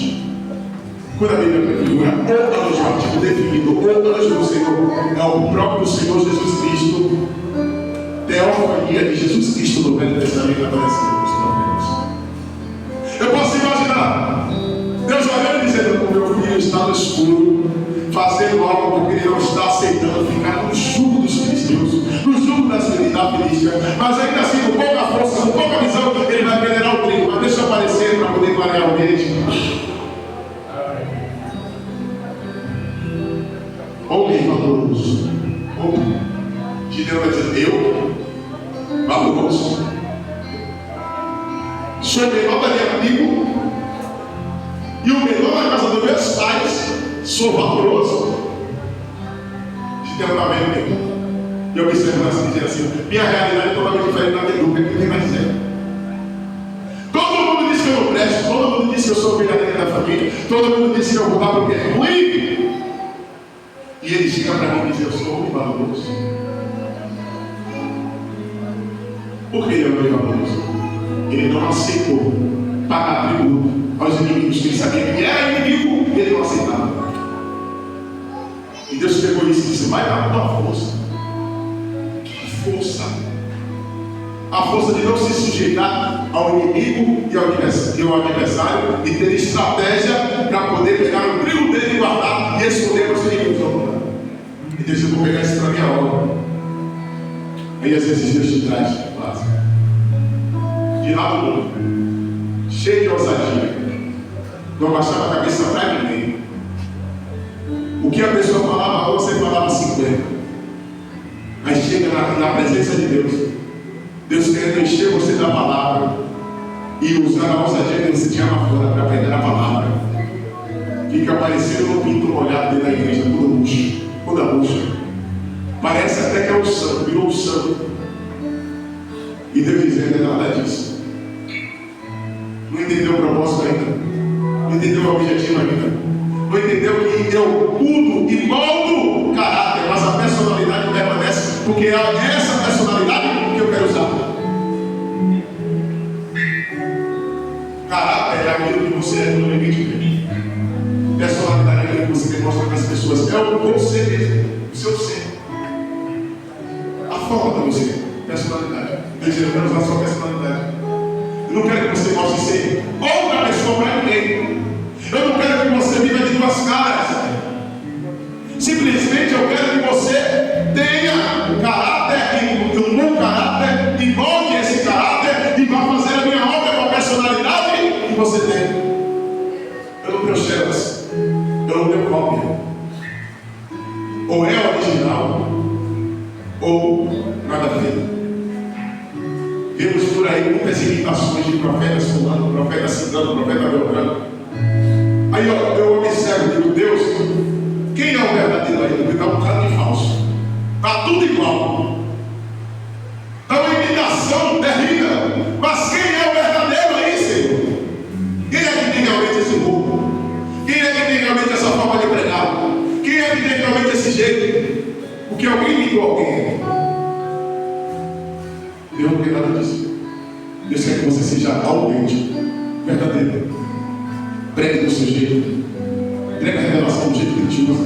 Quando a Bíblia configura o anjo, artigo definido, o anjo do Senhor, é o próprio Senhor Jesus Cristo. Teofania de Jesus Cristo no Velho Testamento aparecendo nos profetas. Eu posso imaginar Deus olhando e dizendo: o meu filho está no escuro, fazendo algo porque ele não está aceitando ficar no jugo dos cristãos, no jugo da filística, mas ainda assim, com pouca força, com pouca visão, ele vai peneirar o trigo. Mas deixa eu aparecer para poder clarear o ambiente. Homem valoroso. Homem. Gideão vai dizer: eu, valoroso, sou o menor da minha tribo e o menor da casa dos meus pais, sou valoroso. Gideão está vendo mesmo. E eu observo assim, dizer assim: minha realidade é totalmente diferente da minha. O que tem mais dizer? Todo mundo diz que eu não presto, todo mundo diz que eu sou verdadeiro da família, todo mundo diz que eu vou lá porque é ruim. E ele chega para mim e diz: eu sou muito valoroso. Por que ele é muito valoroso? Ele não aceitou pagar tributo aos inimigos que ele sabia que era inimigo e ele não aceitava. E Deus pegou isso e disse: vai dar a tua força. Que força? A força de não se sujeitar ao inimigo e ao adversário e ter estratégia para poder pegar o trigo dele e guardar e esconder para os inimigos. E Deus, eu vou pegar isso para a minha obra. Aí às vezes Deus te traz de lá do mundo, cheio de ousadia, não abaixava a cabeça para ninguém. O que a pessoa falava, você falava 50. Mas chega na presença de Deus, Deus querendo encher você da palavra e usar a ousadia que você tinha lá fora para pegar a palavra. Fica parecendo um pinto molhado dentro da igreja, tudo murcho, toda murcha. Parece até que é o santo, virou o santo. E Deus dizendo: não é nada disso. Não entendeu o propósito ainda, não entendeu o objetivo ainda, não entendeu que eu mudo e moldo o caráter, mas a personalidade permanece, porque é essa personalidade que eu quero usar. Caráter é aquilo que você é no limite de mim. Personalidade é aquilo que você demonstra para as pessoas. É o você mesmo, o seu ser, a forma de você, personalidade. Deus diz: eu quero usar a sua personalidade. Eu não quero que você possa ser outra pessoa para ninguém. Eu não quero que você viva de duas caras. Simplesmente eu quero que você tenha um caráter, um bom caráter, e molde esse caráter e vá fazer a minha obra com a personalidade que você tem. Eu não tenho xerox, eu não tenho cópia. Ou é original, ou nada a ver. Vemos por aí muitas imitações de profetas fulano, profeta ciclano, profeta beltrano. Aí eu observo, digo: Deus, quem é o verdadeiro aí? Porque está um cara de falso. Está tudo igual. Está uma imitação terrível. Mas quem é o verdadeiro aí, Senhor? Quem é que tem realmente esse corpo? Quem é que tem realmente essa forma de pregar? Porque alguém ligou alguém. Deus não quer nada disso. Deus quer que você seja autêntico, verdadeiro. Pregue do seu jeito. Pregue a revelação do jeito que Ele te usa.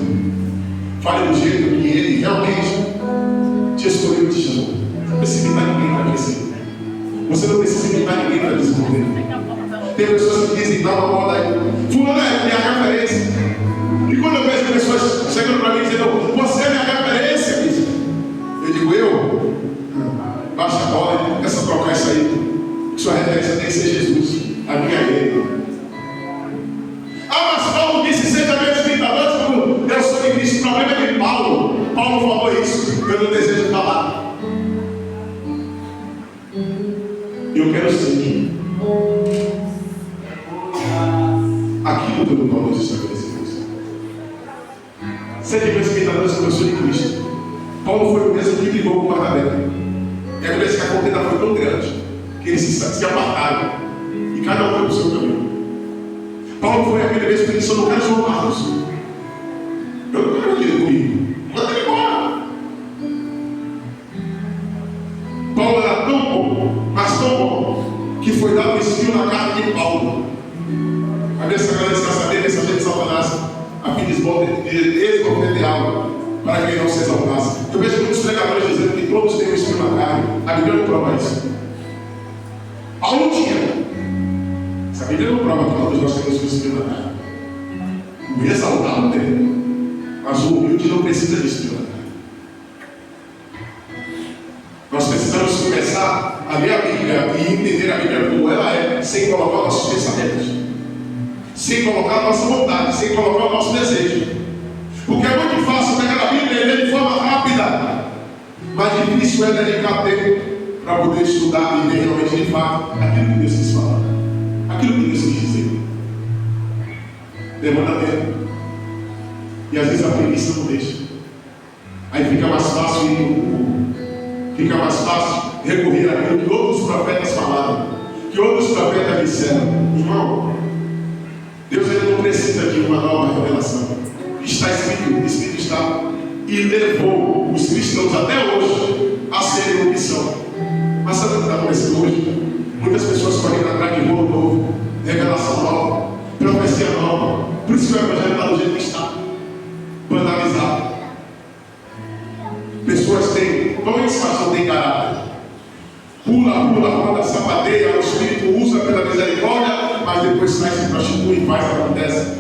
Fale do jeito que Ele realmente te escolheu e te chamou. Você não precisa imitar ninguém para crescer. Você não precisa imitar ninguém para desenvolver. Tem pessoas que dizem, dá uma moda aí. Fulano é minha referência. E quando eu vejo pessoas chegando para mim dizendo, você é minha referência, bicho. Eu digo, eu? Baixa a bola e começa a trocar isso aí. Sua referência tem que ser Jesus. A minha é Ele. Ah, mas Paulo disse, seja meus imitadores como eu sou de Cristo. O problema é de Paulo. Paulo falou isso. Eu não desejo falar. Eu quero ser aquilo pelo qual Deus estabeleceu. Seja meus imitadores como eu sou de Cristo. Paulo foi o mesmo que brigou com Barnabé. E a vez que a contenda foi tão grande que eles se apartaram e cada um foi para o seu caminho. Paulo foi aquele mesmo que disse: eu não quero João Marcos. Eu não quero ele comigo. Manda ele embora. Paulo era tão bom, mas tão bom, que foi dado um espinho na carne de Paulo. A minha sagrada escassadez, mensageiro de Satanás, a fim de esbofeteá-lo, para que ele não se exaltasse. Eu vejo muitos pregadores dizendo que todos têm um espinho na carne. A Bíblia não prova isso. Paulo tinha. Essa Bíblia não prova que todos nós temos um espinho na carne. O exaltado tem, mas o humilde não precisa de espinho na carne. Nós precisamos começar a ler a Bíblia e entender a Bíblia como ela é, sem colocar nossos pensamentos, sem colocar a nossa vontade, sem colocar o nosso desejo. Porque é muito fácil pegar a Bíblia e ler de forma rápida, mas difícil é dedicar tempo para poder estudar e ler realmente de fato aquilo que Deus quis falar, aquilo que Deus quis dizer. Demanda tempo. E às vezes a preguiça não deixa. Aí fica mais fácil ir para o mundo. Fica mais fácil recorrer àquilo que outros profetas falaram, que outros profetas disseram. Irmão, Deus ele não precisa de uma nova revelação. Está escrito, o Espírito está e levou os cristãos até hoje a serem o que são. Mas sabe o que está acontecendo hoje? Muitas pessoas correndo atrás de rolo novo, revelação nova, profecia nova. Por isso que o Evangelho está do jeito que está, banalizado. Pessoas têm, como eles fazem, têm caráter. Pula, roda, sapateia, o Espírito usa pela misericórdia, mas depois sai, se prostitui e faz o que acontece.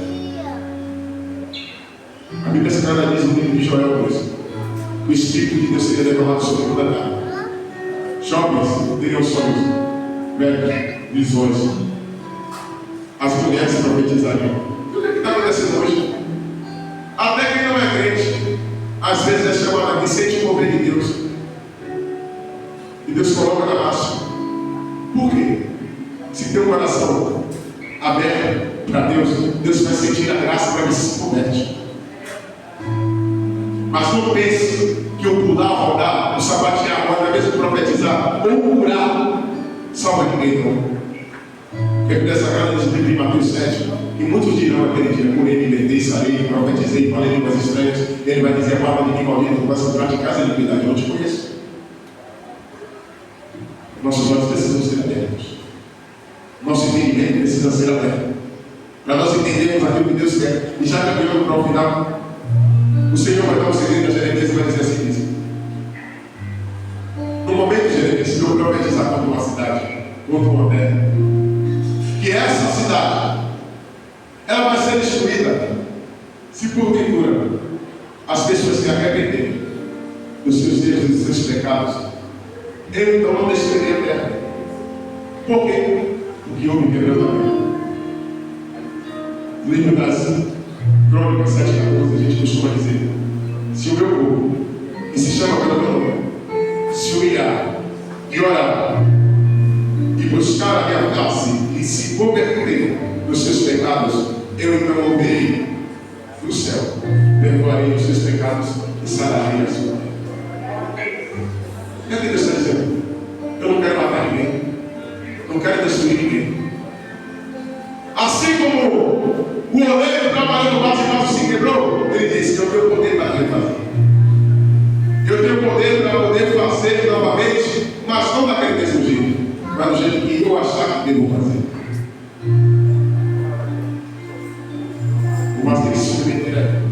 A Bíblia Sagrada diz no livro de Joel 2: o Espírito de Deus seria revelado sobre toda a carne. Jovens teriam sonhos, velhos, visões. As mulheres profetizariam. O que está acontecendo hoje? Até quem não é crente, às vezes é chamado de sente o mover de Deus. E Deus coloca na marcha. Por quê? Se tem um coração aberto para Deus, Deus vai sentir a graça para que se converte. Mas não pense que o pular, rodar, o sapatear, ou até mesmo profetizar, ou curar, salva ninguém não. Porque dessa cara de livro de Mateus 7, que muitos dirão aquele dia, curei, libertei, sarei, profetizei, falei línguas estranhas, ele vai dizer a palavra de mim maldito, começa a praticar essa iniquidade, eu não te conheço. Nossos olhos precisam ser abertos. Nosso entendimento precisa ser aberto. Para nós entendermos aquilo que Deus quer. E já caminhando para o final, o Senhor vai dar um segredo a Jeremias e vai dizer assim: no momento, Jeremias, se eu profetizar contra uma cidade, contra uma terra, que essa cidade ela vai ser destruída se porventura as pessoas se arrependerem dos seus erros e dos seus pecados, eu então não destruirei a terra. Por quê? Porque houve quebrantamento. No livro das Crônicas 7:14, a gente costuma dizer: se o meu povo, que se chama pelo meu nome, se humilhar e orar e buscar a minha face e se converter dos seus pecados, eu então ouvirei do céu, perdoarei os seus pecados e sararei a sua terra. O que Deus está dizendo? Eu não quero matar ninguém, não quero destruir ninguém. Assim como o oleiro trabalhando no vaso se quebrou, ele disse: eu tenho poder para refazer. poder para poder fazer novamente, mas não daquele mesmo jeito, mas do jeito que eu achar que devo fazer. Mas tem que se submeter.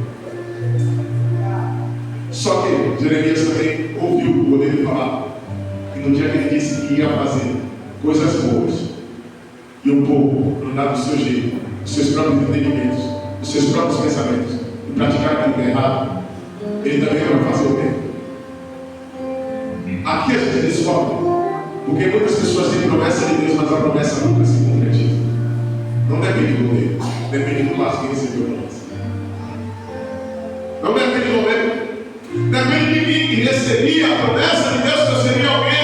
Só que Jeremias também ouviu o poder falar que no dia que ele disse que ia fazer coisas boas, e o povo andar do seu jeito, dos seus próprios entendimentos, dos seus próprios pensamentos, e praticar aquilo que é errado, ele também vai fazer o bem. Aqui a gente descobre, porque muitas pessoas têm promessa de Deus, mas a promessa nunca se concretiza. Não depende do governo, depende do lado que recebeu a promessa. Não depende do governo, depende de mim que recebi a promessa de Deus, que eu seria alguém.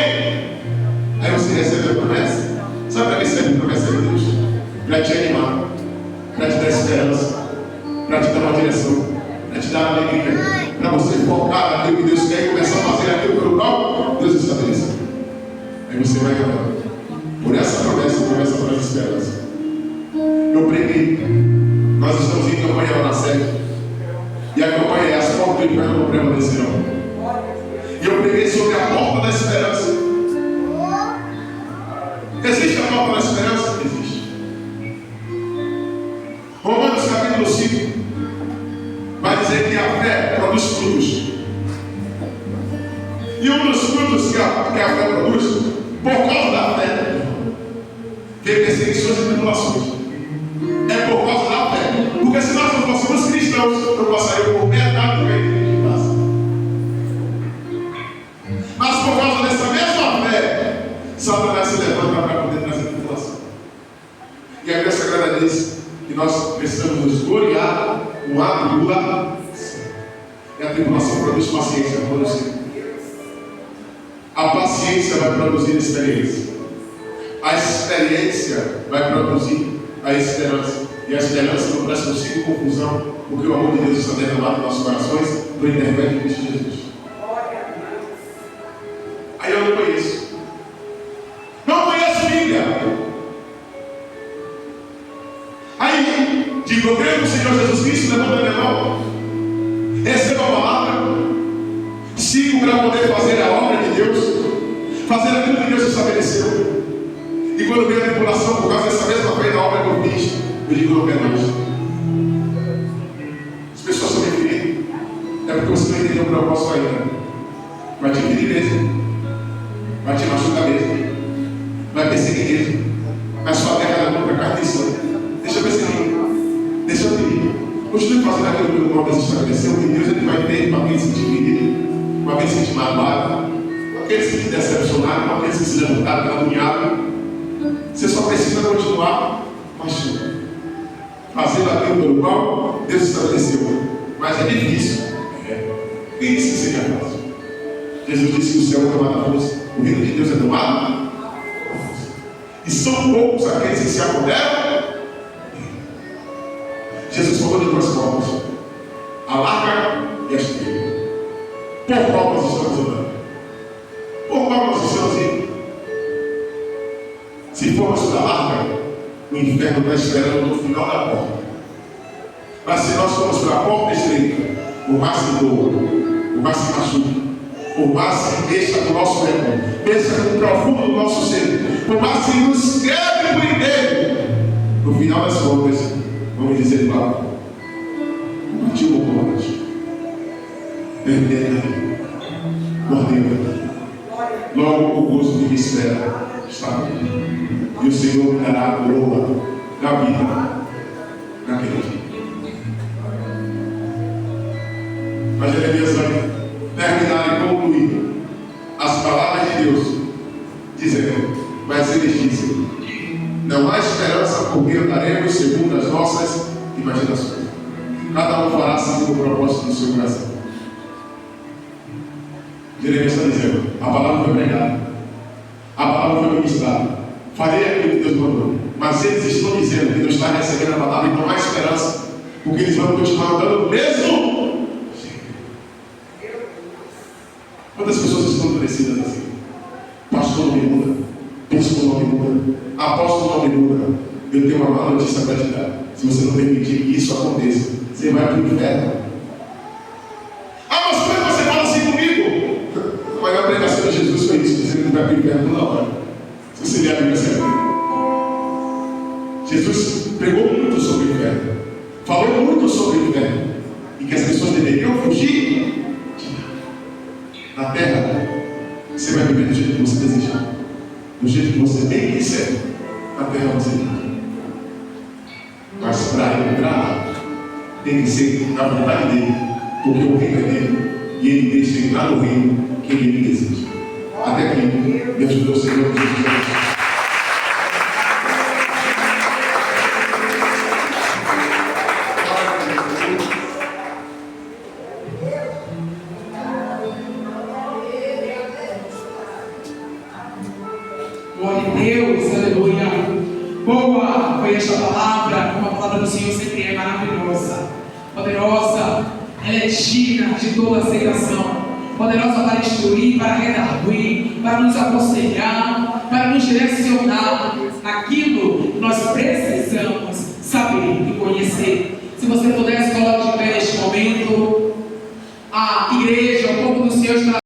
Aí você recebe a promessa. Sabe para que serve a promessa de Deus? Para te animar, para te dar esperança, para te dar uma direção, para te dar alegria, para você focar naquilo que Deus quer e começar a fazer aquilo pelo qual Deus estabeleceu. Aí você vai ganhar. Por essa promessa, traz esperança. Eu preguei. Nós estamos em campanha lá na sede. E a campanha é as portas do inferno não prevalecerão. E eu preguei sobre a porta da esperança. Existe a porta da esperança? Existe. Romanos capítulo 5 vai dizer que a fé produz frutos. E um dos frutos que a fé produz, por causa da fé, tem perseguições e tribulações. É por causa da fé. Porque se nós não fôssemos cristãos, eu passaria por metade do reino de casa. Mas por causa dessa mesma fé, Satanás se levanta para poder trazer tribulação. E a Bíblia Sagrada diz que nós precisamos nos gloriar com a tribulação. E a tribulação produz paciência, a paciência vai produzir experiência. A experiência vai produzir a esperança. E a esperança não traz consigo confusão, porque o amor de Deus está derramado em nossos corações por intermédio de Cristo Jesus. Aí eu não conheço. Não conheço Bíblia. Aí digo, eu creio no Senhor Jesus Cristo, levanta a minha mão, receba a palavra, sigo para poder fazer a obra de Deus, fazer aquilo que Deus estabeleceu. E quando vem a tribulação por causa dessa mesma fé da obra que eu fiz, eu digo, não quero mais. As pessoas estão me ferindo, é porque você não entendeu o propósito ainda. Vai te ferir mesmo, vai te machucar mesmo, vai perseguir mesmo, mas sua terra não para carne e sangue. Deixa eu perseguir, deixa eu ferir. Continue fazendo aquilo que o Deus estabeleceu, e Deus ele vai ter com aqueles que te feriram, com aqueles que te magoaram, com aqueles que te decepcionaram, com aqueles que se levantaram pela cunhada. Você só precisa continuar fazendo aquilo pelo qual Deus estabeleceu. Mas é difícil. Quem disse que seria fácil? Jesus disse que o céu é tomado à força. O reino de Deus é tomado à força. E são poucos aqueles que se apoderam. Jesus falou de duas formas: a larga e a estreita. Por qual nós estamos andando? Por qual nós estamos indo? Se formos para a larga, o inferno está esperando no final da porta. Mas se nós formos para a porta estreita, por mais que doa, por mais que machuque, por mais que mexa no nosso ego, mexa no profundo do nosso ser, por mais que nos quebre por inteiro, no final das contas, vamos dizer lá, partiu o comandante, perdendo, mordendo. Logo o gozo que me espera está aqui. E o Senhor me dará a coroa da vida naquele dia. Mas Jeremias vai terminar e concluir as palavras de Deus, dizendo: mas eles dizem, não há esperança porque andaremos segundo as nossas imaginações. Cada um fará segundo o propósito do seu coração. Jeremias está dizendo: a palavra foi pregada, a palavra foi ministrada, farei aquilo que Deus mandou. Mas eles estão dizendo que não está recebendo a palavra e não há esperança, porque eles vão continuar andando no mesmo. Quantas pessoas estão endurecidas assim? Pastor não me muda, bispo não me muda, apóstolo não me muda. Eu tenho uma má notícia para te dar: se você não permitir que isso aconteça, você vai para o inferno. Ah, mas como é que você fala assim comigo? muito sobre o inferno e que as pessoas deveriam fugir de lá. Na terra, você vai viver do jeito que você desejar, do jeito que você bem quiser. Na terra você vive. Mas para entrar, tem que ser a vontade dele, porque o reino é dele e ele deixa entrar no reino quem ele deseja. Até aqui, me ajudou o Senhor Jesus. Glória a Deus, aleluia. Boa foi esta palavra, como a palavra do Senhor sempre é maravilhosa, poderosa, ela é digna de toda aceitação, poderosa para instruir, para redarguir, para nos aconselhar, para nos direcionar naquilo que nós precisamos saber e conhecer. Se você pudesse, coloque de pé neste momento.